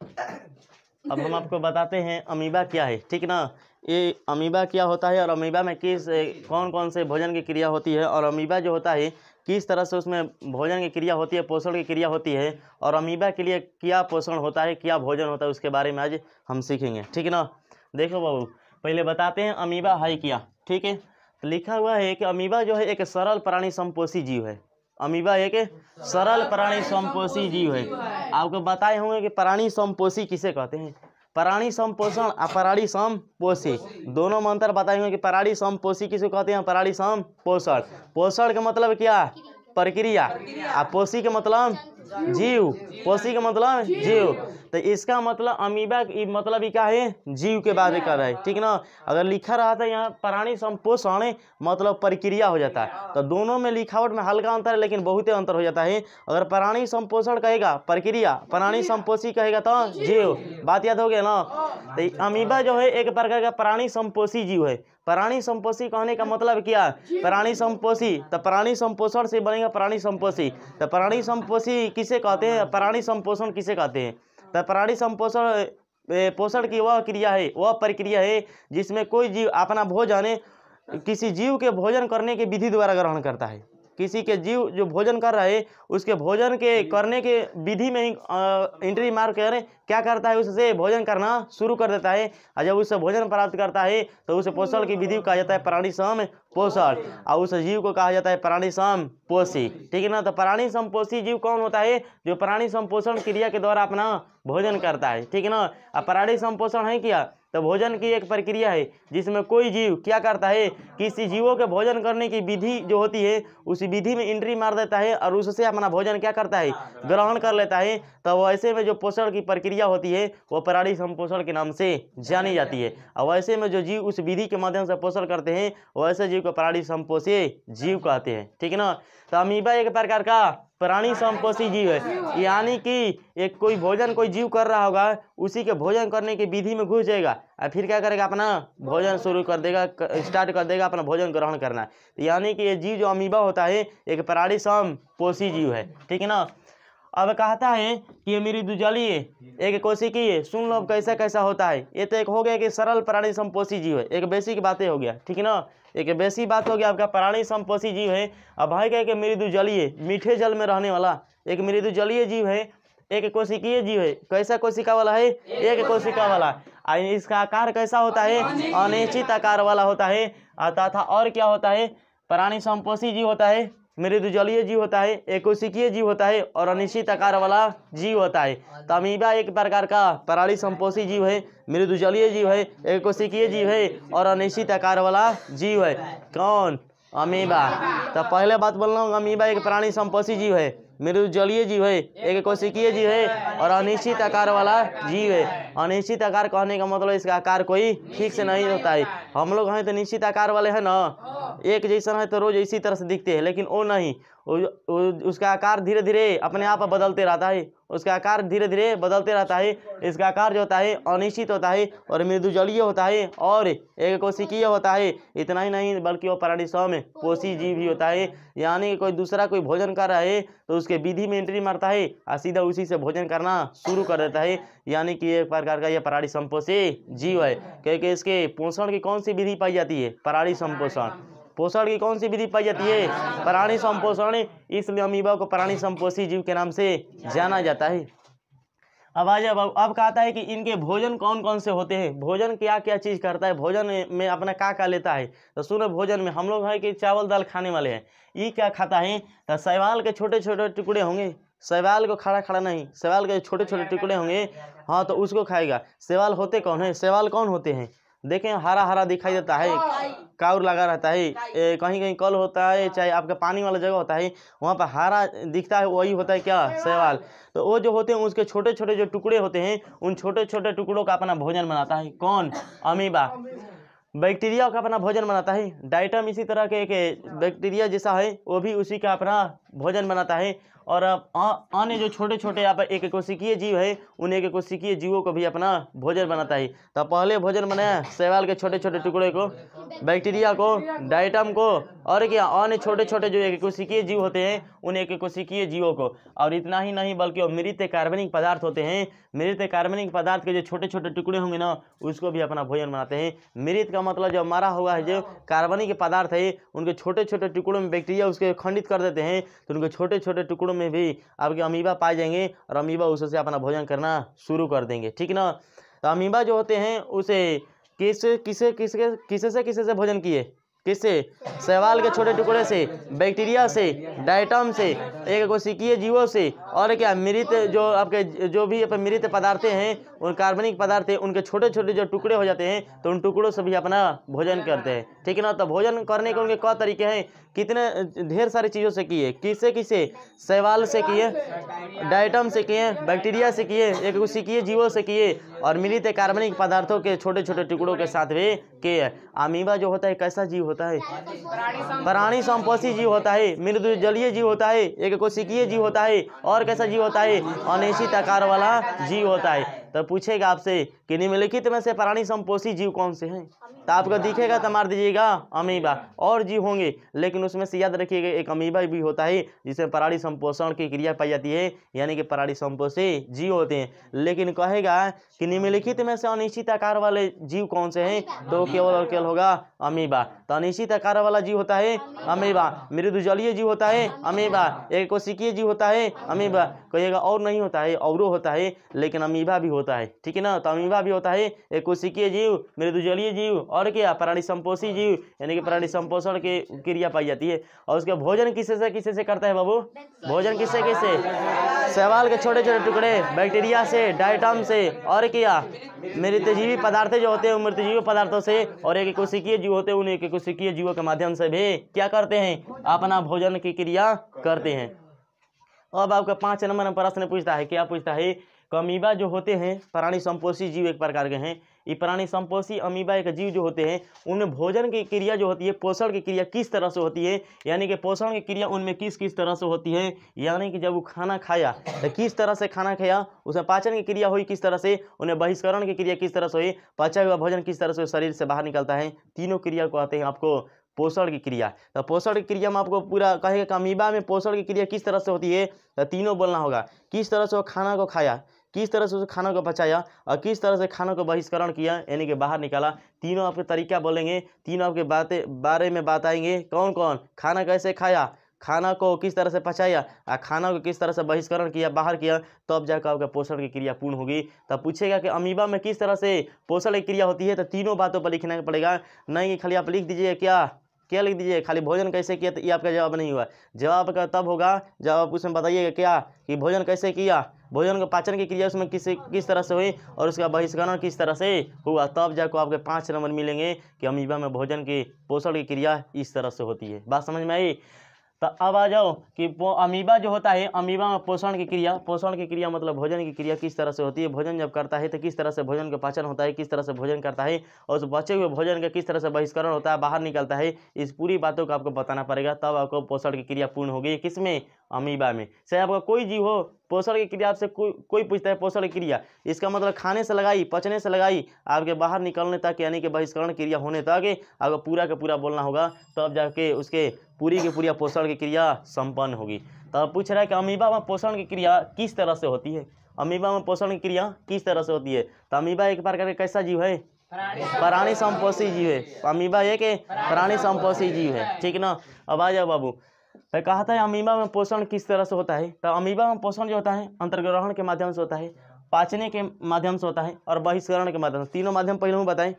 अब हम आपको बताते हैं अमीबा क्या है, ठीक ना। ये अमीबा क्या होता है और अमीबा में किस कौन कौन से भोजन की क्रिया होती है, और अमीबा जो होता है किस तरह से उसमें भोजन की क्रिया होती है, पोषण की क्रिया होती है, और अमीबा के लिए क्या पोषण होता है, क्या भोजन होता है, उसके बारे में आज हम सीखेंगे, ठीक ना। देखो बाबू, पहले बताते हैं अमीबा है क्या, ठीक है। तो लिखा हुआ है कि अमीबा जो है एक सरल प्राणी समपोषी जीव है। अमीबा एक सरल प्राणी समपोषी जीव है। आपको बताए होंगे कि प्राणी समपोषी किसे कहते हैं। प्राणी समपोषण और प्राणी समपोषी दोनों में अंतर बताए होंगे कि प्राणी समपोषी किसे कहते हैं, प्राणी समपोषण। पोषण का मतलब क्या, प्रक्रिया, और पोषी का मतलब जीव, पोषी का मतलब जीव। तो इसका मतलब अमीबा मतलब क्या है, जीव के बारे कर रहा है, ठीक ना। अगर लिखा रहा था यहाँ प्राणी संपोषण मतलब प्रक्रिया हो जाता है, तो दोनों में लिखावट में हल्का अंतर है लेकिन बहुत अंतर हो जाता है। अगर प्राणी संपोषण कहेगा प्रक्रिया, प्राणी संपोषी कहेगा तो जीव। बात याद हो गया ना। तो अमीबा जो है एक प्रकार का प्राणी संपोषी जीव है। प्राणी संपोषी कहने का मतलब क्या, प्राणी संपोषी, तो प्राणी संपोषण से बनेगा प्राणी संपोषी। तो प्राणी संपोषी किसे कहते हैं, प्राणी संपोषण किसे कहते हैं। तो प्राणी संपोषण पोषण की वह क्रिया है, वह प्रक्रिया है जिसमें कोई जीव अपना भोजन किसी जीव के भोजन करने की विधि द्वारा ग्रहण करता है। किसी के जीव जो भोजन कर रहा है उसके भोजन के करने के विधि में ही एंट्री मार कर क्या करता है, उससे भोजन करना शुरू कर देता है। और जब उससे भोजन प्राप्त करता है तो उसे पोषण की विधि को कहा जाता है प्राणी समपोषण, और उस जीव को कहा जाता है प्राणी समपोषी, ठीक है ना। तो प्राणी समपोषी जीव कौन होता है, जो प्राणी संपोषण क्रिया के द्वारा अपना भोजन करता है, ठीक है ना। अब प्राणी संपोषण है क्या, तो भोजन की एक प्रक्रिया है जिसमें कोई जीव क्या करता है, किसी जीवों के भोजन करने की विधि जो होती है उस विधि में एंट्री मार देता है और उससे अपना भोजन क्या करता है, ग्रहण कर लेता है। तो वैसे में जो पोषण की प्रक्रिया होती है वो प्राणी संपोषण के नाम से जानी जाती है। और वैसे में जो जीव उस विधि के माध्यम से पोषण करते हैं वैसे जीव को प्राणी संपोषी जीव कहते हैं, ठीक है ना। तो अमीबा एक प्रकार का प्राणी संपोषी जीव है, यानी कि एक कोई भोजन कोई जीव कर रहा होगा, उसी के भोजन करने की विधि में घुस जाएगा और फिर क्या करेगा, अपना भोजन शुरू कर देगा, स्टार्ट कर देगा अपना भोजन ग्रहण करना। यानी कि ये जीव जो अमीबा होता है एक प्राणी संपोषी जीव है, ठीक है ना। अब कहता है कि ये मेरी दुजलीय एक कोशिकीय, सुन लो अब कैसा कैसा होता है। ये तो एक हो गया कि सरल प्राणी संपोषी जीव है, एक बेसिक बातें हो गया, ठीक है ना। एक बेसिक बात हो गया आपका प्राणी संपोषी जीव है। अब भाई क्या कि मृदुजलीय मीठे जल में रहने वाला एक मृदुजलीय जीव है, एक कोशिकीय जीव है। कैसा कोशिका वाला है, एक कोशिका वाला। इसका आकार कैसा होता है, अनिश्चित आकार वाला होता है। तथा और क्या होता है, प्राणी संपोषी जीव होता है, मृदुजलीय जीव होता है, एक कोशिकीय जीव होता है और अनिश्चित आकार वाला जीव होता है। तो अमीबा एक प्रकार का प्राणी संपोषी जीव है, मृदुजलीय जीव है, एक कोशिकीय जीव है और अनिश्चित आकार वाला जीव है। कौन, अमीबा। तो पहले बात बोल रहा हूँ, अमीबा एक प्राणी संपोषी जीव है, मृदुजलीय जीव है, एक कोशिकीय जीव है और अनिश्चित आकार वाला जीव है। अनिश्चित आकार कहने का मतलब इसका आकार कोई ठीक से नहीं होता है। हम लोग हैं तो निश्चित आकार वाले हैं ना, एक जैसा है तो रोज इसी तरह से दिखते हैं, लेकिन वो नहीं, उसका आकार धीरे धीरे अपने आप बदलते रहता है, उसका आकार धीरे धीरे बदलते रहता है। इसका आकार जो होता है अनिश्चित होता है और मृदुजलीय होता है और एक कोशिकीय होता है। इतना ही नहीं बल्कि वो प्राणी संपोषी जीव भी होता है, यानी कोई दूसरा कोई भोजन कर रहा है तो उसके विधि में एंट्री मारता है और सीधा उसी से भोजन करना शुरू कर देता है। यानी कि एक प्रकार का यह प्राणी संपोषी जीव है, क्योंकि इसके पोषण की कौन सी विधि पाई जाती है, प्राणी संपोषण। पोषण की कौन सी विधि पाई जाती है, प्राणी संपोषण, इसलिए अमीबा को प्राणी संपोषी जीव के नाम से जाना जाता है। अब अब कहता है कि इनके भोजन कौन कौन से होते हैं, भोजन क्या क्या चीज करता है, भोजन में अपना क्या लेता है। तो सुनो, भोजन में हम लोग है कि चावल दाल खाने वाले हैं, ये क्या खाता है, तो शैवाल के छोटे छोटे टुकड़े होंगे, शैवाल को खड़ा खड़ा नहीं, शैवाल के छोटे छोटे टुकड़े होंगे, हाँ तो उसको खाएगा। शैवाल होते कौन है, शैवाल कौन होते हैं, देखें हरा हरा दिखाई देता है, काउर लगा रहता है, कहीं कहीं कल होता है, चाहे आपका पानी वाला जगह होता है वहाँ पर हरा दिखता है, वही होता है क्या, शैवाल। तो वो जो होते हैं उसके छोटे छोटे जो टुकड़े होते हैं उन छोटे छोटे टुकड़ों का अपना भोजन बनाता है, कौन, अमीबा। बैक्टीरिया का अपना भोजन बनाता है, डाइटम इसी तरह के एक बैक्टीरिया जैसा है, वो भी उसी का अपना भोजन बनाता है। और अन्य जो छोटे छोटे आप एक कोशिकीय जीव है उन एक कोशिकीय जीवों को भी अपना भोजन बनाता है। तो पहले भोजन बनाया शैवाल के छोटे छोटे टुकड़े को, बैक्टीरिया को, डाइटम को, और क्या अन्य छोटे छोटे जो एक कोशिकीय जीव होते हैं उन एक कोशिकीय जीवों को। और इतना ही नहीं बल्कि मृत कार्बनिक पदार्थ होते हैं, मृत कार्बनिक पदार्थ के जो छोटे छोटे टुकड़े होंगे ना उसको भी अपना भोजन बनाते हैं। मृत का मतलब जो मरा हुआ है जो कार्बनिक पदार्थ है उनके छोटे छोटे टुकड़ों में बैक्टीरिया उसके खंडित कर देते हैं, तो उनके छोटे छोटे टुकड़ों में भी आपके अमीबा पाए जाएंगे और अमीबा उससे अपना भोजन करना शुरू कर देंगे, ठीक ना। तो अमीबा जो होते हैं उसे किसे से भोजन किए, किससे? शैवाल के छोटे टुकड़े से, बैक्टीरिया से, डाइटम से, एक कोशिकीय जीवों से, और क्या मृत जो आपके जो भी मृत पदार्थ हैं उन कार्बनिक पदार्थ हैं उनके छोटे छोटे जो टुकड़े हो जाते हैं तो उन टुकड़ों से भी अपना भोजन करते हैं, ठीक है ना। तो भोजन करने के उनके क्या तरीके हैं, कितने ढेर सारी चीज़ों से किए, किसे शैवाल से किए, डाइटम से किए, बैक्टीरिया से किए, एक कोशिकीय जीवों से किए, और मृत कार्बनिक पदार्थों के छोटे छोटे टुकड़ों के साथ भी किए। अमीबा जो होता है कैसा जीव होता है? प्राणी संपोषी जीव होता है, मृदु जलीय जीव होता है, एक कोशिकीय जीव होता है, और कैसा जीव होता है? अनिश्चित आकार वाला जीव होता है। तो पूछेगा आपसे कि निम्नलिखित में से प्राणी संपोषी जीव कौन से हैं, तो आपको दिखेगा तो मार दीजिएगा अमीबा। और जीव होंगे लेकिन उसमें से याद रखिएगा एक अमीबा भी होता है जिसमें प्राणी संपोषण की क्रिया पाई जाती है, यानी कि प्राणी संपोषी जीव होते हैं। लेकिन कहेगा कि निम्नलिखित में से अनिश्चित आकार वाले जीव कौन से हैं, तो केवल और केवल होगा अमीबा। तो अनिश्चित आकार वाला जीव होता है अमीबा, मृदु जलीय जीव होता है अमीबा, एक कोशिकीय जीव होता है अमीबा। कहिएगा और नहीं होता है, और होता है, लेकिन अमीबा भी होता है, ठीक है ना। तो अमीबा भी होता है एक कोशिकीय जीव, मृदु जलीय जीव, और क्या प्राणी संपोषी जीव, यानी कि प्राणी संपोषण की क्रिया पाई जाती है। और उसका भोजन किसे से करता है बाबू? भोजन किससे? शैवाल के छोटे छोटे टुकड़े, बैक्टीरिया से, डाइटम से, और क्या मृतजीवी पदार्थ जो होते हैं मृतजीवी पदार्थों से, और एक कोशिकीय जीव होते हैं उन एक कोशिकीय जीवों के माध्यम से भी क्या करते हैं? अपना भोजन की क्रिया करते हैं। अब आपका 5 नंबर में प्रश्न पूछता है, क्या पूछता है? अमीबा जो होते हैं प्राणी संपोषी जीव एक प्रकार के हैं। ये प्राणी संपोषी अमीबा एक जीव जो होते हैं उनमें भोजन की क्रिया जो होती है, पोषण की क्रिया किस तरह से होती है, यानी कि पोषण की क्रिया उनमें किस तरह से होती है, यानी कि जब वो खाना खाया तो किस तरह से खाना खाया, उसमें पाचन की क्रिया हुई किस तरह से, उन्हें बहिष्करण की क्रिया किस तरह से हुई, पचा हुआ भोजन किस तरह से शरीर से बाहर निकलता है। तीनों क्रिया को आते हैं आपको पोषण की क्रिया। तो पोषण की क्रिया में आपको पूरा कहेगा कि अमीबा में पोषण की क्रिया किस तरह से होती है, तो तीनों बोलना होगा। किस तरह से वो खाना को खाया, किस तरह से उस खाना को पचाया, और किस तरह से खाना को बहिष्करण किया यानी कि बाहर निकाला। तीनों आपके तरीका बोलेंगे, तीनों आपके बारे में बताएंगे। कौन कौन? खाना कैसे खाया, खाना को किस तरह से पचाया, और खाना को किस तरह से बहिष्करण किया, बाहर किया, तब जाकर आपका पोषण की क्रिया पूर्ण होगी। तब पूछेगा कि अमीबा में किस तरह से पोषण की क्रिया होती है, तो तीनों बातों पर लिखना पड़ेगा। नहीं खाली आप लिख दीजिए क्या लिख दीजिए खाली भोजन कैसे किया, तो ये आपका जवाब नहीं हुआ। जवाब का तब होगा जब आप उसमें बताइएगा क्या कि भोजन कैसे किया, भोजन को पाचन की क्रिया उसमें किस तरह से हुई, और उसका बहिष्करण किस तरह से हुआ, तब जाकर आपके 5 नंबर मिलेंगे कि अमीबा में भोजन की पोषण की क्रिया इस तरह से होती है। बात समझ में आई? तो अब आ जाओ कि अमीबा जो होता है, अमीबा में पोषण की क्रिया मतलब भोजन की क्रिया किस तरह से होती है। भोजन जब करता है तो किस तरह से भोजन का पाचन होता है, किस तरह से भोजन करता है, और उस बचे हुए भोजन का किस तरह से बहिष्करण होता है, बाहर निकलता है। इस पूरी बातों को आपको बताना पड़ेगा, तब आपको पोषण की क्रिया पूर्ण होगी। किसमें? अमीबा में। चाहे आपका कोई जीव हो, पोषण की क्रिया आपसे कोई पूछता है पोषण की क्रिया, इसका मतलब खाने से लगाई, पचने से लगाई, आपके बाहर निकलने तक यानी कि बहिष्करण क्रिया होने तक आपको पूरा का पूरा बोलना होगा, तब जाके उसके पूरी की पूरी पोषण की क्रिया संपन्न होगी। तो पूछ रहा है कि अमीबा में पोषण की क्रिया किस तरह से होती है, अमीबा में पोषण की क्रिया किस तरह से होती है। तो अमीबा एक प्रकार का कैसा जीव है? प्राणी संपोषी जीव है। अमीबा एक प्राणी संपोषी जीव है, ठीक ना। अब आ जाओ बाबू, मैं कहा था अमीबा में पोषण किस तरह से होता है। तो अमीबा में पोषण जो होता है अंतर्ग्रहण के माध्यम से होता है, पाचने के माध्यम से होता है, और बहिष्करण के माध्यम से। तीनों माध्यम पहले हम बताएं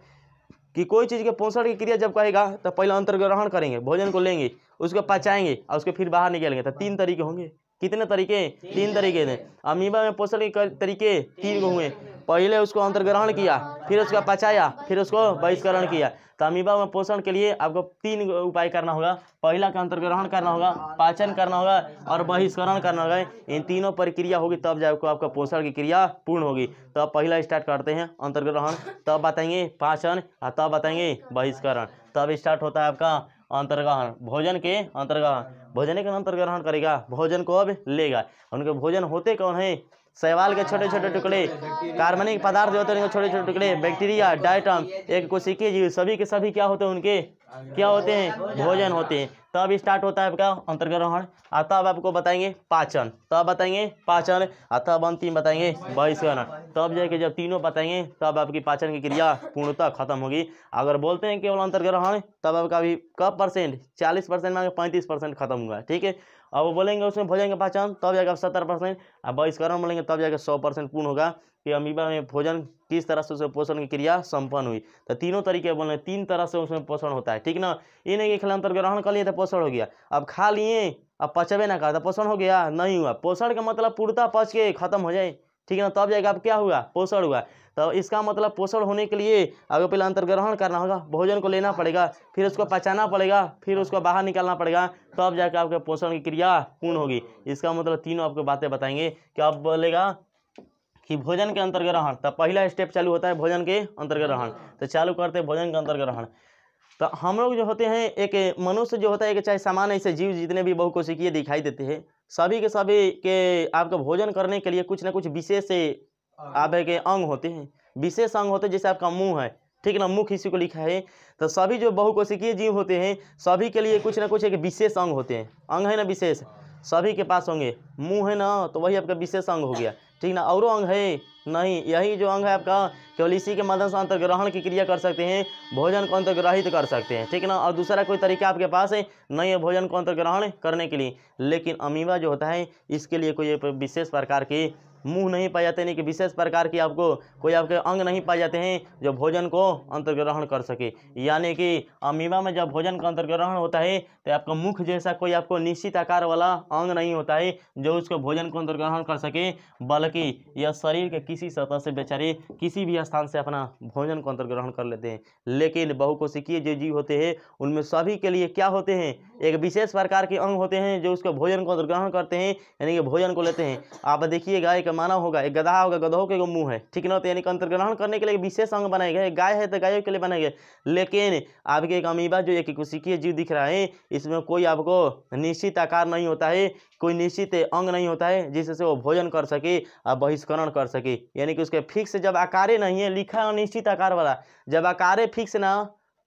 कि कोई चीज़ के पोषण की क्रिया जब कहेगा तो पहले अंतर्ग्रहण करेंगे, भोजन को लेंगे, उसको पचाएंगे और उसके फिर बाहर निकालेंगे। तो 3 तरीके होंगे। कितने तरीके? 3 तरीके हैं। अमीबा में पोषण के तरीके 3 हुए। पहले उसको अंतर्ग्रहण किया, फिर उसका पचाया, फिर उसको बहिष्करण किया। तो अमीबा में पोषण के लिए आपको 3 उपाय करना होगा। पहला का अंतर्ग्रहण करना होगा, पाचन करना होगा, और बहिष्करण करना होगा। इन तीनों प्रक्रिया होगी तब जाकर आपका पोषण की क्रिया पूर्ण होगी। तो अब पहला स्टार्ट करते हैं अंतर्ग्रहण, तब बताएंगे पाचन, और तब बताएंगे बहिष्करण। तब स्टार्ट होता है आपका अंतर्ग्रहण, भोजन के अंतर्ग्रहण। भोजन के अंतर ग्रहण करेगा, भोजन को अब लेगा। उनके भोजन होते कौन है? शैवाल के छोटे छोटे टुकड़े, कार्बनिक पदार्थ होते हैं छोटे छोटे टुकड़े, बैक्टीरिया, डायटम, एक कोशिकीय जीव, सभी के सभी क्या होते हैं? उनके क्या होते हैं? भोजन होते हैं। तब स्टार्ट होता है आपका अंतर्ग्रहण। तब आपको बताएंगे पाचन, तब बताएंगे पाचन, तब अंतिम बताएंगे बहिष्करण। तब जाके जब तीनों बताएंगे तब आपकी पाचन की क्रिया पूर्णतः खत्म होगी। अगर बोलते हैं केवल अंतर्ग्रहण तब आपका भी कब परसेंट? 40% में 35% खत्म हुआ है, ठीक है। अब वो बोलेंगे उसमें भोजन का पाचन तब जाकर 70%, अब बहिष्करण बोलेंगे तब जाकर 100% पूर्ण होगा कि अमीबा में भोजन किस तरह से उसमें पोषण की क्रिया संपन्न हुई। तो तीनों तरीके बोले, 3 तरह से उसमें पोषण होता है, ठीक ना। ये नहीं कि खाली अंतर्ग्रहण कर लिए तो पोषण हो गया, अब खा लिए अब पचबे ना करता पोषण हो गया, नहीं हुआ। पोषण का मतलब पूर्णतः पच के खत्म हो जाए, ठीक है ना, तब जाएगा अब क्या हुआ? पोषण हुआ। तो इसका मतलब पोषण होने के लिए अगर पहले अंतर्ग्रहण करना होगा, भोजन को लेना पड़ेगा, फिर उसको पचाना पड़ेगा, फिर उसको बाहर निकालना पड़ेगा, तब जाकर आपके पोषण की क्रिया पूर्ण होगी। इसका मतलब तीनों आपको बातें बताएंगे कि अब बोलेगा कि भोजन के अंतर्ग्रहण, तब पहला स्टेप चालू होता है भोजन के अंतर्ग्रहण। तो चालू करते हैं भोजन का अंतर्ग्रहण। तो हम लोग जो होते हैं, एक मनुष्य जो होता है, एक चाहे सामान्य ऐसे जीव जितने भी बहुकोशिकीय दिखाई देते हैं, सभी के आपका भोजन करने के लिए कुछ ना कुछ विशेष आप के अंग होते हैं, विशेष अंग होते हैं। जैसे आपका मुंह है, ठीक है ना, मुख इसी को लिखा है। तो सभी जो बहुकोशिकीय जीव होते हैं सभी के लिए कुछ ना कुछ एक विशेष अंग होते हैं, अंग है ना विशेष, सभी के पास होंगे। मुंह है ना, तो वही आपका विशेष अंग हो गया, ठीक ना। और अंग है नहीं, यही जो अंग है आपका, केवल इसी के माध्यम से अंतर्ग्रहण की क्रिया कर सकते हैं, भोजन को अंतर्ग्रहित कर सकते हैं, ठीक ना। और दूसरा कोई तरीका आपके पास है नहीं है भोजन को अंतर्ग्रहण करने के लिए। लेकिन अमीबा जो होता है इसके लिए कोई विशेष प्रकार के मुंह नहीं पाए जाते, नहीं कि विशेष प्रकार की आपको कोई आपके अंग नहीं पाए जाते हैं जो भोजन को अंतर्ग्रहण कर सके। यानी कि अमीबा में जब भोजन का अंतर्ग्रहण होता है तो आपका मुख जैसा कोई आपको निश्चित आकार वाला अंग नहीं होता है जो उसको भोजन को अंतर्ग्रहण कर सके, बल्कि यह शरीर के किसी सतह से बेचारे किसी भी स्थान से अपना भोजन को अंतर्ग्रहण कर लेते हैं। लेकिन बहुकोशिकीय जो जीव होते हैं उनमें सभी के लिए क्या होते हैं? एक विशेष प्रकार के अंग होते हैं जो उसको भोजन को अंतर्ग्रहण करते हैं, यानी कि भोजन को लेते हैं। आप देखिएगा एक मानव होगा, एक गधा होगा, गधों के मुंह है, ठीक ना, तो यानी कि अंतर्ग्रहण करने के लिए विशेष अंग बनाए गए। गाय है तो गायों के लिए बनाए गए। लेकिन आपके एक अमीबा जो एक कोशिकीय जीव दिख रहा है, इसमें कोई आपको निश्चित आकार नहीं होता है, कोई निश्चित अंग नहीं होता है जिससे वो भोजन कर सके और बहिष्करण कर सके। यानी कि उसके फिक्स जब आकारे नहीं है, लिखा अनिश्चित आकार वाला, जब आकारे फिक्स ना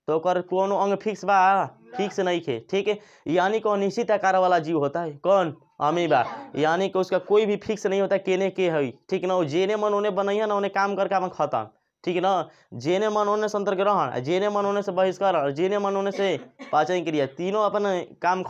तो कर कोनो अंग फिक्स बा, फिक्स नहीं खे, ठीक है। यानी कि अनिश्चित आकार वाला जीव होता है कौन? अमीबा। यानी कि उसका कोई भी फिक्स नहीं होता केने के है, ठीक ना। वो जेने मन उन्हें बनैया ना, उन्हें काम करके अपन खत्म, ठीक है ना। जेने मन होने से अंतर्ग्रहण, जेने मन होने से बहिष्करण, जेने मन होने से पाचन क्रिया, तीनों अपन काम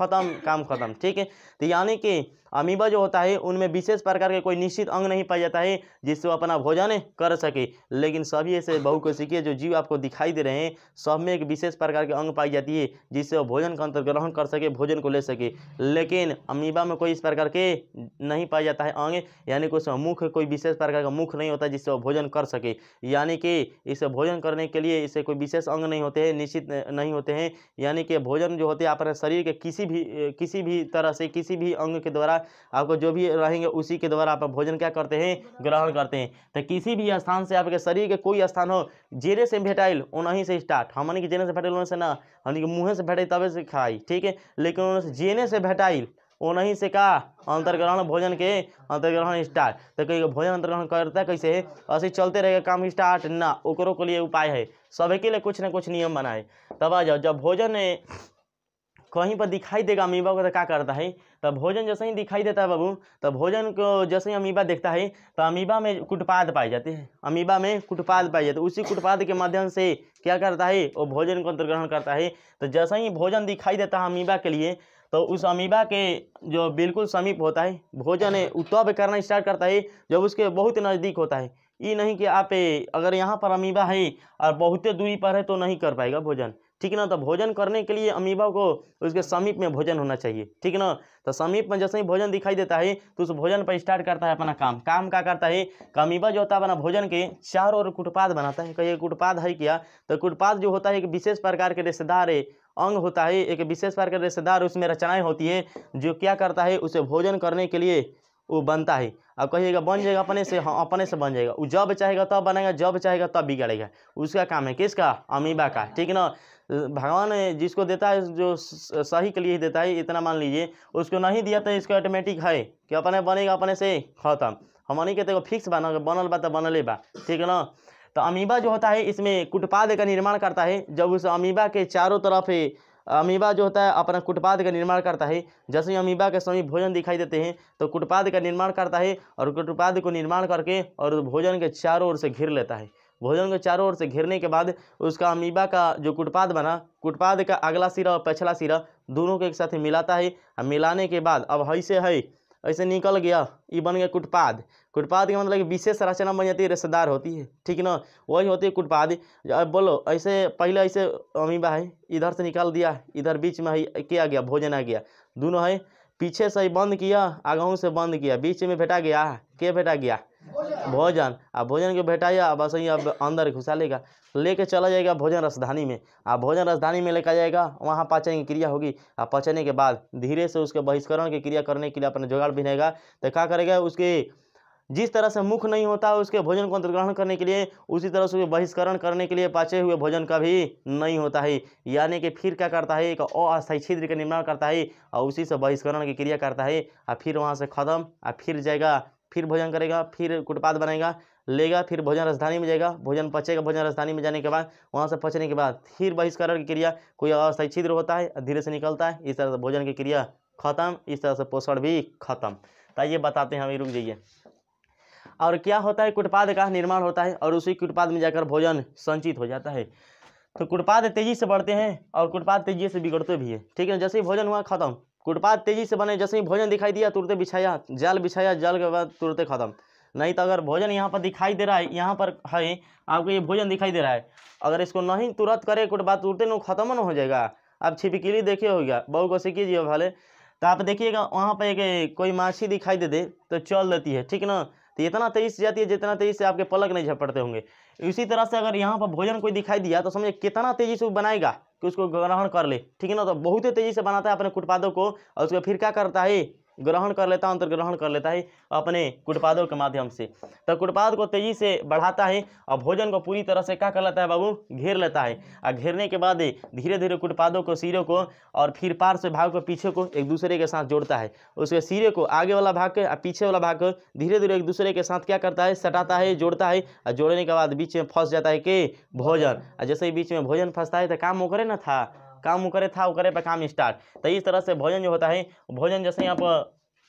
खत्म, ठीक है। तो यानी कि अमीबा जो होता है उनमें विशेष प्रकार के कोई निश्चित अंग नहीं पाया जाता है जिससे वो अपना भोजन कर सके। लेकिन सभी ऐसे बहुकोशिकीय जो जीव आपको दिखाई दे रहे हैं सब में एक विशेष प्रकार के अंग पाई जाती है जिससे वो भोजन का अंतर्ग्रहण कर सके, भोजन को ले सके। लेकिन अमीबा में कोई इस प्रकार के नहीं पाया जाता है अंग, यानी कि उसमें मुख कोई विशेष प्रकार का मुख नहीं होता जिससे वो भोजन कर सके। यानी कि इसे भोजन करने के लिए इसे कोई विशेष अंग नहीं होते हैं, निश्चित नहीं होते हैं। यानी कि भोजन जो होते हैं अपने शरीर के किसी भी तरह से, किसी भी अंग के द्वारा आपको जो भी रहेंगे उसी के द्वारा आप भोजन क्या करते हैं? ग्रहण करते हैं। तो किसी भी स्थान से आपके शरीर के कोई स्थान हो, जेने से भेटाइल उन्हीं से स्टार्ट, हमन की जेने से भेटाइल उन्हीं से ना, हमन के मुँह से भेटाई तबे से खाई, ठीक है। लेकिन उन्हें जेने से भेटाइल उन्हीं से का अंतर्ग्रहण, भोजन के अंतर्ग्रहण स्टार्ट। तो कहीं भोजन अंतर्ग्रहण करता है कैसे? ऐसे चलते रहेगा काम स्टार्ट ना, ओकरों के लिए उपाय है, सभी के लिए कुछ ना कुछ नियम बनाए। तब आ जाओ, जब भोजन कहीं पर दिखाई देगा अमीबा को तो क्या करता है? तब भोजन जैसे ही दिखाई देता है बाबू, तो भोजन को जैसे ही अमीबा देखता है तो अमीबा में कुटपाद पाए जाते हैं, अमीबा में कुटपाद पाए जाते हैं। उसी कुटपाद के माध्यम से क्या करता है? वो भोजन को अंतर्ग्रहण करता है। तो जैसे ही भोजन दिखाई देता है अमीबा के लिए तो उस अमीबा के जो बिल्कुल समीप होता है भोजन है तब करना स्टार्ट करता है जब उसके बहुत नज़दीक होता है। ये नहीं कि आप अगर यहाँ पर अमीबा है और बहुत दूरी पर है तो नहीं कर पाएगा भोजन, ठीक है ना। तो भोजन करने के लिए अमीबा को उसके समीप में भोजन होना चाहिए, ठीक है ना। तो समीप में जैसे ही भोजन दिखाई देता है तो उस भोजन पर स्टार्ट करता है अपना काम। काम क्या करता है? अमीबा जो होता है अपना भोजन के चारों ओर कुटपाद बनाता है। कहीं कुटपाद है क्या? तो कुटपाद जो होता है एक विशेष प्रकार के रेशेदार अंग होता है, एक विशेष प्रकार के रेशेदार उसमें रचनाएं होती है जो क्या करता है? उसे भोजन करने के लिए वो बनता है। अब कहिएगा बन जाएगा अपने से, हाँ अपने से बन जाएगा। वो जब चाहेगा तब बनाएगा, जब चाहेगा तब बिगड़ेगा। उसका काम है किसका? अमीबा का, ठीक है ना। भगवान जिसको देता है जो सही के लिए ही देता है, इतना मान लीजिए। उसको नहीं दिया तो इसको ऑटोमेटिक है कि अपने बनेगा, अपने से खत्म। हमनी के तो फिक्स बनल बा तो बनले बा, ठीक है ना। तो अमीबा जो होता है इसमें कुटपाद का निर्माण करता है। जब उस अमीबा के चारों तरफ अमीबा जो होता है अपना कुटपाद का निर्माण करता है। जैसे ही अमीबा के समीप भोजन दिखाई देते हैं तो कुटपाद का निर्माण करता है, और कुटपाद को निर्माण करके और भोजन के चारों ओर से घेर लेता है। भोजन के चारों ओर से घेरने के बाद उसका अमीबा का जो कुटपाद बना, कुटपाद का अगला सिरा और पिछला सिरा दोनों को एक साथ मिलाता है। और मिलाने के बाद अब ऐसे है, ऐसे निकल गया, ये बन गया कुटपाद। कुटपाद का मतलब कि विशेष रचना बन जाती है, रेशेदार होती है, ठीक है ना, वही होती है कुटपाद। अब बोलो ऐसे पहले ऐसे अमीबा है, इधर से निकाल दिया, इधर बीच में है क्या गया, भोजन आ गया। दोनों है पीछे से बंद किया, आगाऊ से बंद किया, बीच में भेटा गया, क्या भेटा गया, भोजन। अब भोजन को भेटाया, बस ही अब अंदर घुसा लेगा, लेके चला जाएगा भोजन रसधानी में। आप भोजन रसधानी में लेकर जाएगा, वहाँ पाचन की क्रिया होगी। और पचने के बाद धीरे से उसके बहिष्करण की क्रिया करने के लिए अपना जुगाड़ बनाएगा। तो क्या करेगा, उसके जिस तरह से मुख नहीं होता है उसके भोजन को अंतर्ग्रहण करने के लिए, उसी तरह से बहिष्करण करने के लिए पाचे हुए भोजन का भी नहीं होता है। यानी कि फिर क्या करता है, एक अस्थायी छिद्र का निर्माण करता है और उसी से बहिष्करण की क्रिया करता है। और फिर वहाँ से खत्म, और फिर जाएगा, फिर भोजन करेगा, फिर कुटपाद बनेगा, लेगा, फिर भोजन राजधानी में जाएगा, भोजन पचेगा। भोजन राजधानी में जाने के बाद वहाँ से पचने के बाद फिर बहिष्करण की क्रिया, कोई अस्थायी छिद्र होता है, धीरे से निकलता है। इस तरह से भोजन की क्रिया खत्म, इस तरह से पोषण भी खत्म। तो ये बताते हैं हमें, रुक जाइए। और क्या होता है, कुटपाद का निर्माण होता है और उसी कुटपाद में जाकर भोजन संचित हो जाता है। तो कुटपाद तेजी से बढ़ते हैं और कुटपाद तेजी से बिगड़ते भी है, ठीक है। जैसे ही भोजन हुआ खत्म, कुटपाद तेजी से बने, जैसे ही भोजन दिखाई दिया तुरंत बिछाया, जाल बिछाया, जाल के बाद तुरंत खत्म। नहीं तो अगर भोजन यहाँ पर दिखाई दे रहा है, यहाँ पर है आपको ये भोजन दिखाई दे रहा है, अगर इसको नहीं तुरंत करे कुटपाद, तुरंत न खत्म न हो जाएगा। अब छिपकली देखे होगा, बहु को सीखिए भले, तो आप देखिएगा वहाँ पर एक कोई माछी दिखाई दे तो चल देती है, ठीक ना। तो इतना तेजी से जाती है जितना तेजी से आपके पलक नहीं झपटते होंगे। इसी तरह से अगर यहाँ पर भोजन कोई दिखाई दिया तो समझे कितना तेजी से वो बनाएगा कि उसको ग्रहण कर ले, ठीक है ना। तो बहुत ही तेजी से बनाता है अपने कुटपादों को, और उसको फिर क्या करता है, ग्रहण कर लेता है, अंतर्ग्रहण कर लेता है अपने कुटपादों के माध्यम से। तो कुटपाद को तेजी से बढ़ाता है और भोजन को पूरी तरह से क्या कर लेता है बाबू, घेर लेता है। और घेरने के बाद धीरे धीरे कुटपादों को, सिरे को और फिर पार्श्व भाग को, पीछे को एक दूसरे के साथ जोड़ता है। उसके सिरे को, आगे वाला भाग के और पीछे वाला भाग को धीरे धीरे एक दूसरे के साथ क्या करता है, सटाता है, जोड़ता है। और जोड़ने के बाद बीच में फंस जाता है कि भोजन। और जैसे ही बीच में भोजन फंसता है तो काम वो करे ना था, काम वो करे था, वो करे पे काम स्टार्ट। तो इस तरह से भोजन जो होता है, भोजन जैसे ही आप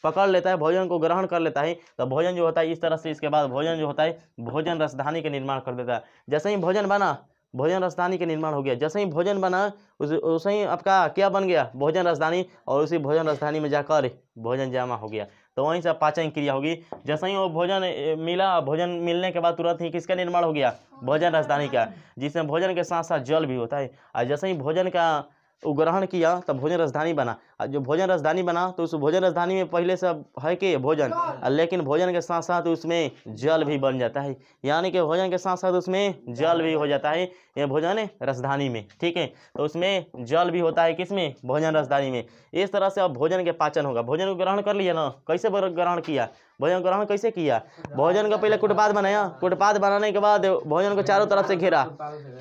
पकड़ लेता है, भोजन को ग्रहण कर लेता है, तो भोजन जो होता है इस तरह से, इसके बाद भोजन जो होता है भोजन रसधानी का निर्माण कर देता है। जैसे ही भोजन बना, भोजन रसधानी का निर्माण हो गया। जैसे ही भोजन बना उसे ही आपका क्या बन गया, भोजन रसधानी, और उसी भोजन रसधानी में जाकर भोजन जमा हो गया। तो वहीं से पाचन क्रिया होगी। जैसे ही वो भोजन मिला, भोजन मिलने के बाद तुरंत ही किसका निर्माण हो गया, भोजन रसधानी का, जिसमें भोजन के साथ साथ जल भी होता है। और जैसे ही भोजन का वो ग्रहण किया तो भोजन राजधानी बना। और जो भोजन राजधानी बना तो उस भोजन राजधानी में पहले से है कि भोजन, लेकिन भोजन के साथ साथ उसमें जल भी बन जाता है। यानी कि भोजन के साथ साथ उसमें जल भी हो जाता है, ये भोजन राजधानी में, ठीक है। तो उसमें जल भी होता है, किसमें, भोजन राजधानी में। इस तरह से अब भोजन के पाचन होगा। भोजन को ग्रहण कर लिया ना, कैसे ग्रहण किया, भोजन ग्रहण कैसे किया, भोजन का पहले कुटपाद बनाया, कुटपाद बनाने के बाद भोजन को चारों तरफ से घेरा,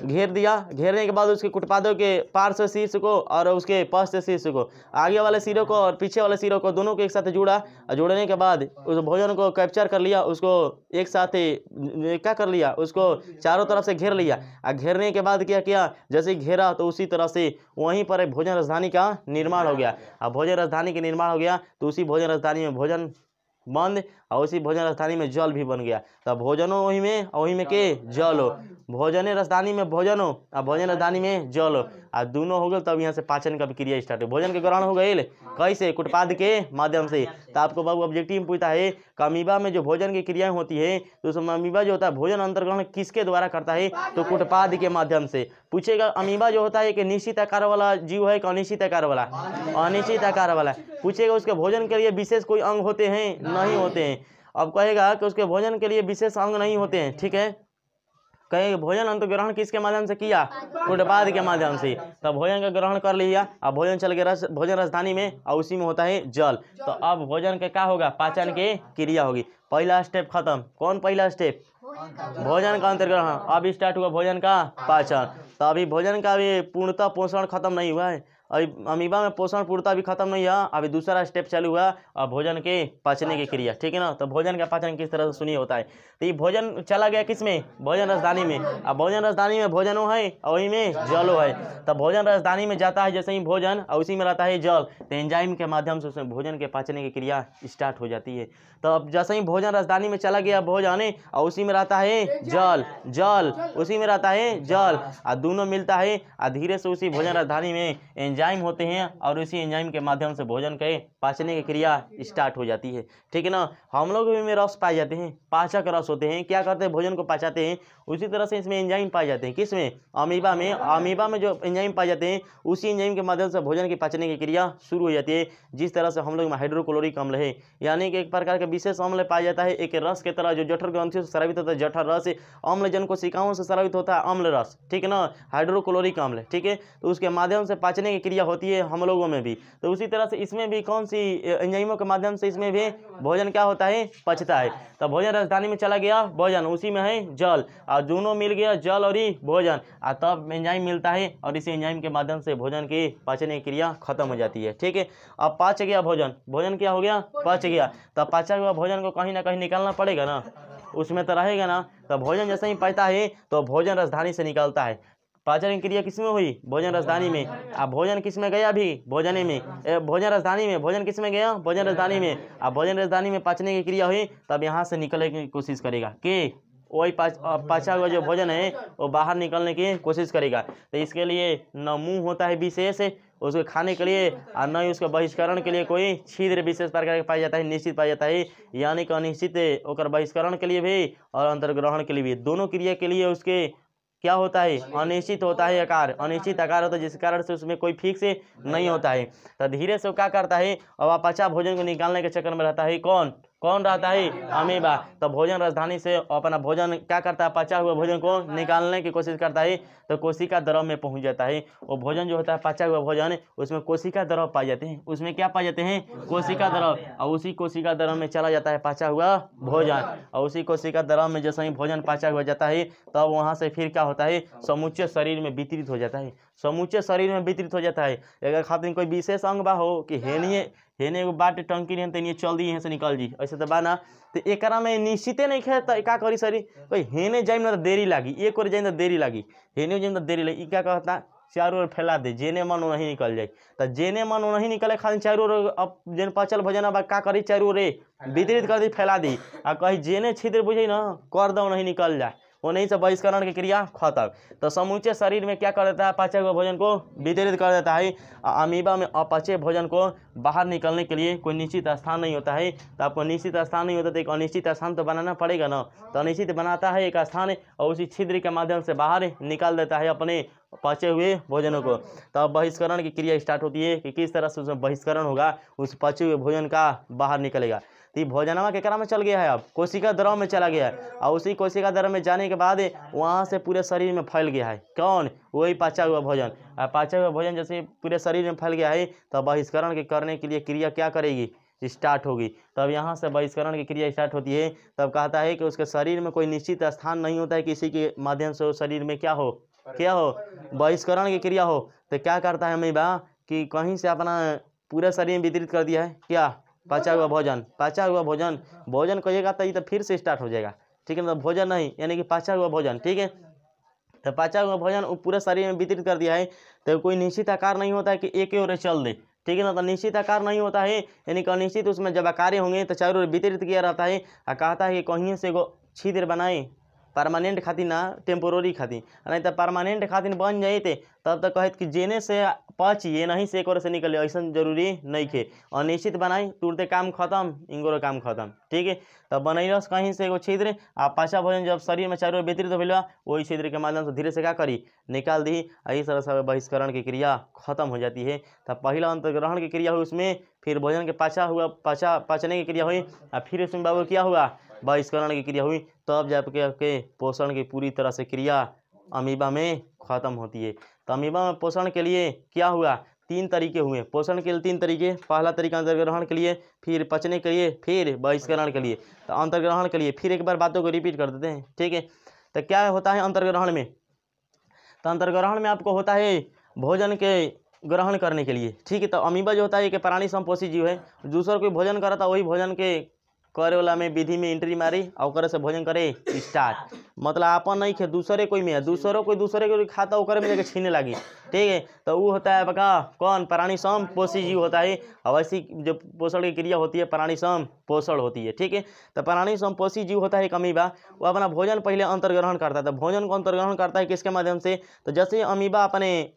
घेर दिया। घेरने के बाद उसके कुटपादों के पार्श्व शीर्ष को और उसके पश्च शीर्ष को, आगे वाले सिरों को और पीछे वाले सिरों को, दोनों को एक साथ जोड़ा। और जोड़ने के बाद उस भोजन को कैप्चर कर लिया, उसको एक साथ क्या कर लिया, उसको चारों तरफ से घेर लिया। और घेरने के बाद क्या किया, जैसे घेरा तो उसी तरह से वहीं पर एक भोजन राजधानी का निर्माण हो गया। और भोजन राजधानी के निर्माण हो गया तो उसी भोजन राजधानी में भोजन बंद, और उसी भोजन राजधानी में जल भी बन गया। तो भोजनो वही में, और वही में के जल हो, भोजन राजधानी में भोजन हो और भोजन राजधानी में जल हो, और दोनों हो गए। तब यहाँ से पाचन का भी क्रिया स्टार्ट हो, भोजन के ग्रहण हो गए कैसे, कुटपाद के माध्यम से। तो आपको बाबू ऑब्जेक्टिव में पूछता है कि अमीबा में जो भोजन की क्रियाएं होती है तो उसमें अमीबा जो होता है भोजन अंतर्ग्रहण किसके द्वारा करता है, तो कुटपाद के माध्यम से। पूछेगा अमीबा जो होता है कि निश्चित आकार वाला जीव है कि अनिश्चित आकार वाला, अनिश्चित आकार वाला। पूछेगा उसके भोजन के लिए विशेष कोई अंग होते हैं, नहीं होते हैं। अब कहेगा कि उसके भोजन के लिए विशेष अंग नहीं होते हैं, ठीक है। कहीं भोजन अंत ग्रहण किसके माध्यम से किया, कुटपाद के माध्यम से। तब भोजन का ग्रहण कर लिया, अब भोजन चल गया भोजन राजधानी में और उसी में होता है जल। तो अब भोजन के क्या होगा, पाचन की क्रिया होगी। पहला स्टेप खत्म। कौन पहला स्टेप, भोजन का अंतर्ग्रहण। अब स्टार्ट हुआ भोजन का पाचन। तो अभी भोजन का भी पूर्णतः पोषण खत्म नहीं हुआ है, अभी अमीबा में पोषण पूर्णतः भी खत्म नहीं हुआ, अभी दूसरा स्टेप चालू हुआ और भोजन के पाचने की क्रिया, ठीक है ना। तो भोजन का पाचन किस तरह से सुनिए होता है। तो ये भोजन चला गया किस में, भोजन राजधानी में। अब भोजन राजधानी में भोजनो है और वही में जलो है। तब भोजन राजधानी में जाता है जैसे ही भोजन और उसी में रहता है जल, तो एंजाइम के माध्यम से उसमें भोजन के पाचने की क्रिया स्टार्ट हो जाती है। तो अब जैसे ही भोजन राजधानी में चला गया भोजन और उसी में रहता है जल, जल उसी में रहता है जल, और दोनों मिलता है और धीरे से उसी भोजन राजधानी में एंजाइम होते हैं और उसी एंजाइम के माध्यम से भोजन के पाचने की क्रिया स्टार्ट हो जाती है, ठीक है ना। हम लोग में रस पाए जाते हैं, पाचक रस होते हैं, क्या करते हैं भोजन को पचाते हैं। उसी तरह से इसमें एंजाइम पाए जाते हैं, किसमें, अमीबा में। अमीबा में जो एंजाइम पाए जाते हैं उसी एंजाइम के माध्यम से भोजन की पाचने की क्रिया शुरू हो जाती है। जिस तरह से हम लोग में हाइड्रोक्लोरिक अम्ल है, यानी कि एक प्रकार का विशेष अम्ल पाया जाता है, एक रस के तरह जो जठर ग्रंथियों से स्रावित होता है, जठर रस। अम्ल जन कोशिकाओं से स्रावित होता है अम्ल रस, ठीक है ना, हाइड्रोक्लोरिक अम्ल, ठीक है। तो उसके माध्यम से पाचने की क्रिया होती है हम लोगों में भी। तो उसी तरह से इसमें भी कौन सी एंजाइमों के माध्यम से इसमें भी भोजन क्या होता है, पचता है। तो भोजन राजधानी में चला गया भोजन, उसी में है जल, और दोनों मिल गया जल और भोजन, और तब एंजाइम मिलता है और इसी एंजाइम के माध्यम से भोजन की पाचने की क्रिया खत्म हो जाती है, ठीक है। अब पच गया भोजन, भोजन क्या हो गया, पच गया। तब पचा हुआ भोजन को कहीं ना कहीं निकालना पड़ेगा ना, उसमें तो रहेगा ना। तो भोजन जैसे ही पचता है तो भोजन राजधानी से निकलता है। पाचन की क्रिया किसमें हुई, भोजन राजधानी में। अब भोजन किसमें गया, भी भोजन में, भोजन राजधानी में। भोजन किसमें गया, भोजन राजधानी में। अब भोजन राजधानी में पाचने की क्रिया हुई, तब यहाँ से निकलने की कोशिश करेगा कि वही पचा हुआ जो भोजन है वो बाहर निकलने की कोशिश करेगा। तो इसके लिए न मुंह होता है विशेष उसको खाने के लिए, और न ही उसके बहिष्करण के लिए कोई छिद्र विशेष प्रकार का पाया जाता है, निश्चित पाया जाता है। यानी कि अनिश्चित ओकर बहिष्करण के लिए भी और अंतर्ग्रहण के लिए भी, दोनों क्रिया के लिए उसके क्या होता है, अनिश्चित होता है आकार, अनिश्चित आकार होता है, जिस कारण से उसमें कोई फिक्स नहीं होता है। तो धीरे से वो क्या करता है, और अपचा भोजन को निकालने के चक्कर में रहता है कौन, कौन रहता है, अमीबा। तो भोजन राजधानी से अपना भोजन क्या करता है, पचा हुआ भोजन को निकालने की कोशिश करता है, तो कोशिका द्रव में पहुंच जाता है। वो भोजन जो होता है पचा हुआ भोजन, उसमें कोशिका द्रव पाए जाते हैं। उसमें क्या पाए जाते हैं, कोशिका द्रव, और उसी कोशिका द्रव में चला जाता है पचा हुआ भोजन, और उसी कोशिका द्रव में जैसे ही भोजन पचा हुआ जाता है तब वहाँ से फिर क्या होता है, समूचे शरीर में वितरित हो जाता है, समूचे शरीर में वितरित हो जाता है। अगर खातिर कोई विशेष अंग बा हो कि हेने एगो बाट टंकी नहीं तो चल दी यहाँ से निकल जी, ऐसे तो बाना। तो एकरा में निश्चिते नहीं खे, तो क्या करी सरी, कोई हेने जाइम ना तो देरी लागी, एक और जाइम तो देरी लागी, हेने जाइम तो देरी लगी। क्या कहता, चारों ओर फैला दे, जेने मन नहीं निकल जाए। तो जेने मन नहीं निकले खाली चारों ओर, अब जेन पचल भोजन अब क्या करी, चारों ओर वितरित कर दी, फैला दी, आ कहीं जेने छिद्र बुझे ना कर दो नहीं निकल जाए, वो नहीं से बहिष्करण की क्रिया खत्म। तो समूचे शरीर में क्या कर देता है, पचे हुए भोजन को वितरित कर देता है। अमीबा में अपचे भोजन को बाहर निकलने के लिए कोई निश्चित स्थान नहीं होता है। तो आपको निश्चित स्थान नहीं होता तो एक अनिश्चित स्थान तो बनाना पड़ेगा ना। तो अनिश्चित बनाता है एक स्थान और उसी छिद्र के माध्यम से बाहर निकाल देता है अपने पचे हुए भोजनों को। तब बहिष्करण की क्रिया स्टार्ट होती है कि किस तरह से उसमें बहिष्करण होगा, उस पचे हुए भोजन का बाहर निकलेगा। तो ये भोजनवा केकरा में चल गया है, अब कोशिका द्रव में चला गया है, और उसी कोशिका द्रव में जाने के बाद वहाँ से पूरे शरीर में फैल गया है कौन, वही पचा हुआ भोजन। पचा हुआ भोजन जैसे पूरे शरीर में फैल गया है तो बहिष्करण के करने के लिए क्रिया क्या करेगी, स्टार्ट होगी। तब यहाँ से बहिष्करण की क्रिया स्टार्ट होती है। तब कहता है कि उसके शरीर में कोई निश्चित स्थान नहीं होता है, किसी के माध्यम से उस शरीर में क्या हो, क्या हो, बहिष्करण की क्रिया हो। तो क्या करता है अमीबा कि कहीं से अपना पूरे शरीर में वितरित कर दिया है, क्या, पचा हुआ भोजन। पचा हुआ भोजन, भोजन कहिएगा तो ये तो फिर से स्टार्ट हो जाएगा, ठीक है ना। भोजन नहीं यानी कि पचा हुआ भोजन, ठीक है। तो पचा हुआ भोजन वो पूरे शरीर में वितरित कर दिया है। तो कोई निश्चित आकार नहीं होता है कि एक ओर चल दे, ठीक है ना। तो निश्चित आकार नहीं होता है, यानी कि अनिश्चित उसमें जब आकार होंगे तो चारों ओर वितरित किया रहता है। और कहता है कि कहीं से एगो छिद्र बनाए, परमानेंट खातिर ना, टेम्पोररी खातिर, नहीं तो परमानेंट खातिर बन जाते तब तक कहत कि जेने से पचिए नहीं से एक और से निकले, ऐसा जरूरी नहीं खे। अनिश्चित बनाई तुरंते काम खत्म, इंगोरो काम खत्म, ठीक है। तब बनैलस कहीं से एगो छिद्र, आ पचा भोजन जब शरीर में चारों ओर वितरित हो गया, वही छिद्र के माध्यम से धीरे से क्या करी, निकाल दी। इस तरह से बहिष्करण की क्रिया खत्म हो जाती है। तब पहला अंतर्ग्रहण की क्रिया हुई उसमें, फिर भोजन के पचने की क्रिया हुई, और फिर उसमें बाबू क्या हुआ, बहिष्करण की क्रिया हुई, तब जाके आपके पोषण की पूरी तरह से क्रिया अमीबा में खत्म होती है। तो अमीबा में पोषण के लिए क्या हुआ, 3 तरीके हुए पोषण के लिए। 3 तरीके, पहला तरीका अंतर्ग्रहण के लिए, फिर पचने के लिए, फिर बहिष्करण के लिए। तो अंतर्ग्रहण के लिए फिर एक बार बातों को रिपीट कर देते हैं, ठीक है। तो क्या होता है अंतर्ग्रहण में, तो अंतर्ग्रहण में आपको होता है भोजन के ग्रहण करने के लिए, ठीक है। तो अमीबा जो होता है एक प्राणी संपोषी जीव है, दूसरा कोई भोजन करा था वही भोजन के करे वाला में विधि में एंट्री मारी और करे से भोजन करे स्टार्ट, मतलब आपन नहीं खे दूसरे कोई में है, दूसरों कोई दूसरे को खाता ओकर में जाके छीने लगी, ठीक है। तो वो होता है आपका कौन, प्राणी संपोषी जीव होता है। और ऐसी जो पोषण की क्रिया होती है प्राणी संपोषण होती है, ठीक है। तो प्राणी संपोषी जीव होता है एक अमीबा, वो अपना भोजन पहले अंतर्ग्रहण करता है। तो भोजन को अंतर्ग्रहण करता है किसके माध्यम से, तो जैसे अमीबा अपने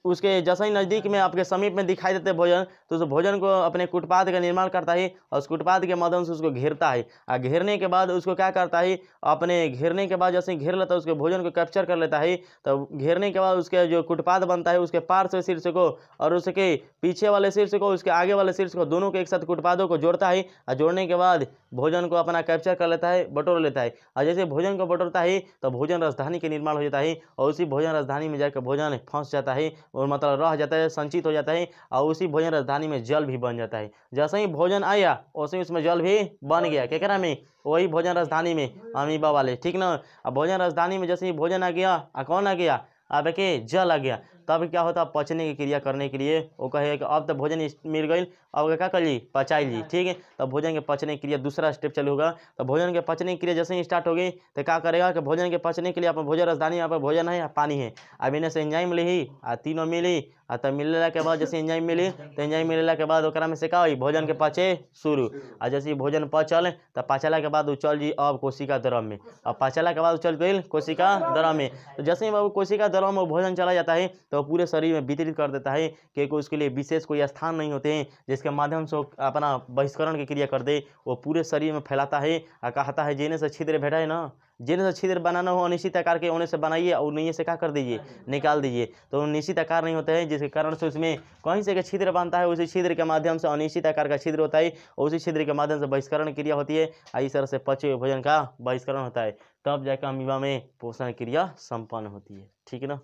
उसके जैसे ही नज़दीक में आपके समीप में दिखाई देते भोजन, तो उस भोजन को अपने कुटपाद का निर्माण करता है और उस कुटपाद के माध्यम से उसको घेरता है। और घेरने के बाद उसको क्या करता है, अपने घेरने के बाद जैसे ही घेर लेता है उसके भोजन को कैप्चर कर लेता है। तो घेरने के बाद उसके जो कुटपाद बनता है उसके पार्श्व शीर्ष को और उसके पीछे वाले शीर्ष को उसके आगे वाले शीर्ष को दोनों के एक साथ कुटपादों को जोड़ता है और जोड़ने के बाद भोजन को अपना कैप्चर कर लेता है, बटोर लेता है। और जैसे भोजन को बटोरता है तो भोजन राजधानी के निर्माण हो जाता है और उसी भोजन राजधानी में जाकर भोजन फंस जाता है और मतलब रह जाता है, संचित हो जाता है और उसी भोजन राजधानी में जल भी बन जाता है। जैसे ही भोजन आया वैसे ही उसमें जल भी बन गया, क्या करा में, वही भोजन राजधानी में अमीबा वाले, ठीक ना। अब भोजन राजधानी में जैसे ही भोजन आ गया, कौन आ गया, अब के जल आ गया। तब क्या होता है, पचने की क्रिया करने के लिए वो कहे कि अब तो भोजन मिल गई, अब क्या कर ली, पचाई ली, ठीक है। तब भोजन के पचने की क्रिया दूसरा स्टेप चालू होगा। तो भोजन के पचने की क्रिया जैसे ही स्टार्ट होगी तो क्या करेगा कि भोजन के पचने के लिए अपन भोजन राजधानी यहाँ पर भोजन है या पानी है, अब इन्हें से एंजाइम ली तीनों मिली और तब मिलने के बाद जैसे एंजाइम मिली तो एंजाइम मिलने के बाद ओकरा में से का हुई, भोजन के पचे शुरू। और जैसे भोजन पचल तो पचला के बाद चल जी अब कोशिका द्रव में, अब पचला के बाद चल गई कोशिका द्रव में। तो जैसे ही वो कोशिका द्रव में भोजन चला जाता है तो पूरे शरीर में वितरित कर देता है, क्योंकि उसके लिए विशेष कोई स्थान नहीं होते हैं जिसके माध्यम से अपना बहिष्करण की क्रिया कर दे। वो पूरे शरीर में फैलाता है और कहता है जेने से छिद्र भेटा है ना, जेने से छिद्र बनाना हो अनिश्चित आकार के होने से बनाइए और नहीं से क्या कर दीजिए, निकाल दीजिए। तो निश्चित आकार नहीं होता है जिसके कारण से उसमें कहीं से छिद्र बनता है, उसी छिद्र के माध्यम से अनिश्चित आकार का छिद्र होता है और उसी छिद्र के माध्यम से बहिष्करण क्रिया होती है। इस तरह से पचे हुए भोजन का बहिष्करण होता है, तब जाकर अमीबा में पोषण क्रिया संपन्न होती है, ठीक है ना।